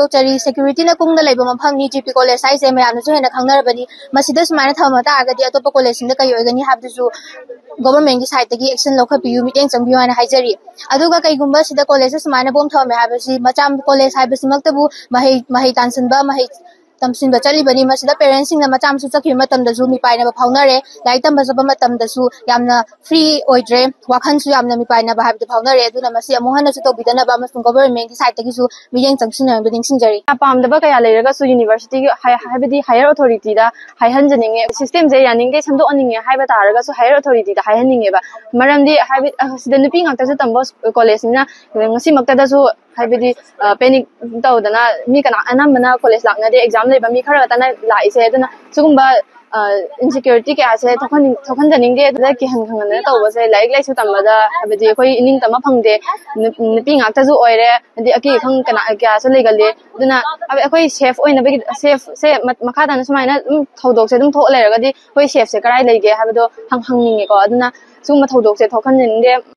ꯆꯔꯤ ꯁꯦꯀ꯭ꯌꯨꯔꯤꯇꯤꯅ ꯀꯨꯡꯅ ꯂꯩꯕ ꯃꯐꯝꯅꯤ ꯖꯤꯄꯤ ꯀꯣꯂꯦꯖ ꯍꯥꯏꯁꯦ ꯃꯌꯥꯝꯅꯁꯨ ꯍꯦꯟꯅ ꯈꯪꯅꯔꯕꯅꯤ ꯃꯁꯤꯗ ꯁꯨꯃꯥꯏꯅ ꯊꯝꯕ ꯇꯥꯔꯒꯗꯤ ꯑꯇꯣꯞꯄ ꯀꯣꯂꯦꯖꯁꯤꯡꯗ ꯀꯩ ꯑꯣꯏꯒꯅꯤ ꯍꯥꯏꯕꯗꯨꯁꯨ ꯒꯣꯚꯔꯟꯃꯦꯟꯠꯀꯤ ꯁꯥꯏꯠꯇꯒꯤ ꯑꯦꯛꯁꯟ ꯂꯧꯈꯠꯄꯤꯌꯨ ꯃꯤꯠꯌꯦꯡ ꯆꯪꯕꯤꯌꯨ ꯍꯥꯏꯅ ꯍꯥꯏꯖꯔꯤ ꯑꯗꯨꯒ ꯀꯩꯒꯨꯝꯕ ꯁꯤꯗ ꯀꯣꯂꯦꯖꯇ ꯁꯨꯃꯥꯏꯅ ꯕꯣꯝ ꯊꯝꯃꯦ ꯍꯥꯏꯕꯁꯤ ꯃꯆꯥ ꯀꯣꯂꯦꯖ ꯍꯥꯏꯕꯁꯤꯃꯛꯇꯕꯨ ꯃꯍꯩ ꯇꯥꯟꯁꯤꯟꯕ ꯃꯍꯩ ꯇꯝꯁꯤꯟꯕ ꯆꯠꯂꯤꯕꯅꯤ ꯃꯁꯤꯗ ꯄꯦꯔꯦꯟꯠꯁꯤꯡꯅ ꯃꯆꯥ ꯃꯁꯨ ꯆꯠꯈꯤꯕ ꯃꯇꯝꯗꯁꯨ ꯃꯤꯄꯥꯏꯅꯕ ꯐꯥꯎꯅꯔꯦ ꯂꯥꯏꯔꯤꯛ ꯇꯝꯕ ꯆꯠꯄ ꯃꯇꯝꯗꯁꯨ ꯌꯥꯝꯅ ꯐ꯭ꯔꯤ ꯑꯣꯏꯗ꯭ꯔꯦ ꯋꯥꯈꯜꯁꯨ ꯌꯥꯝꯅ ꯃꯤꯄꯥꯏꯅꯕ ꯍꯥꯏꯕꯗꯨ ꯐꯥꯎꯅꯔꯦ ꯑꯗꯨꯅ ꯃꯁꯤ ꯑꯃꯨꯛ ꯍꯟꯅꯁꯨ ꯇꯧꯕꯤꯗꯅꯕ ꯑꯃꯁꯨꯡ ꯒꯣꯚꯔꯟꯃꯦꯟꯠꯀꯤ ꯁꯥꯏꯠꯇꯒꯤꯁꯨ ꯃꯤꯠꯌꯦꯡ ꯆꯪꯁꯤꯟꯅꯕ ꯅꯤꯡꯁꯤꯡꯖꯔꯤ ꯄꯥꯝꯗꯕ ꯀꯌꯥ ꯂꯩꯔꯒꯁꯨ ꯌꯨꯅꯤꯚꯔꯁꯤꯇꯤꯒꯤ ꯍꯥꯏꯕꯗꯤ ꯍꯥꯌꯔ ꯑꯣꯊꯣꯔꯤꯇꯤꯗ ꯍꯥꯏꯍꯟꯖꯅꯤꯡꯉꯦ ꯁꯤꯁꯇꯦꯝꯁꯦ ꯌꯥꯅꯤꯡꯗꯦ ꯁꯦꯝꯗꯣꯛꯍꯟꯅꯤꯡꯉꯦ ꯍꯥꯏꯕ ꯇꯥꯔꯒꯁꯨ ꯍꯥꯌꯔ ꯑꯣꯊꯣꯔꯤꯇꯤꯗ ꯍꯥꯏꯍꯟꯅꯤꯡꯉꯦꯕ ꯃꯔꯝꯗꯤ ꯁꯤꯗ ꯅꯨꯄꯤ ꯉꯥꯛꯇꯁꯨ ꯇꯝꯕ ꯀꯣꯂꯦꯖꯅꯤꯅ ꯉꯁꯤꯃꯛꯇꯗꯁꯨ ꯍꯥꯏꯕꯗꯤ ꯄꯦꯅꯤꯛ ꯇꯧꯗꯅ ꯃꯤ ꯀꯅꯥ ꯑꯅꯝꯕꯅ ꯀꯣꯂꯦꯖ ꯂꯥꯛꯅꯗꯦ ꯑꯦꯛꯖꯥꯝ ꯂꯩꯕ ꯃꯤ ꯈꯔ ꯈꯛꯇꯅ ꯂꯥꯛꯏꯁꯦ ꯑꯗꯨꯅ ꯁꯤꯒꯨꯝꯕ insecurity ꯀꯌꯥꯁꯦ ꯊꯣꯛꯍꯟꯖꯅꯤꯡꯗꯦ ꯑꯗꯨꯗ ꯈꯪꯍꯟꯗꯅ ꯇꯧꯕꯁꯦ ꯂꯥꯏꯔꯤꯛ ꯂꯥꯏꯁꯨ ꯇꯝꯕꯗ ꯍꯥꯏꯕꯗꯤ ꯑꯩꯈꯣꯏ ꯏꯅꯤꯡꯇꯝꯕ ꯐꯪꯗꯦ ꯅꯨꯄꯤ ꯉꯥꯛꯇꯁꯨ ꯑꯣꯏꯔꯦ ꯍꯥꯏꯗꯤ ꯑꯀꯤ ꯑꯈꯪ ꯀꯌꯥꯁꯨ ꯂꯩꯒꯜꯂꯤ ꯑꯗꯨꯅ ꯑꯩꯈꯣꯏ ꯁꯦꯐ ꯑꯣꯏꯅꯕꯒꯤ ꯁꯦꯐꯁꯦ ꯃꯈꯥ ꯇꯥꯅ ꯁꯨꯃꯥꯏꯅꯊꯧꯗꯣꯛꯁꯦ ꯊꯣꯛꯑ ꯂꯩꯔꯒꯗꯤ ꯑꯩꯈꯣꯏ ꯁꯦꯐꯁꯦ ꯀꯔꯥꯏ ꯂꯩꯒꯦ ꯍꯥꯏꯕꯗꯣ ꯍꯪꯅꯤꯡꯉꯦꯀꯣ ꯑꯗꯨꯅ ꯁꯤꯒꯨꯝꯕ ꯊꯧꯗꯣꯛꯁꯦ ꯊꯣꯛꯍꯟꯖꯅꯤꯡꯗꯦ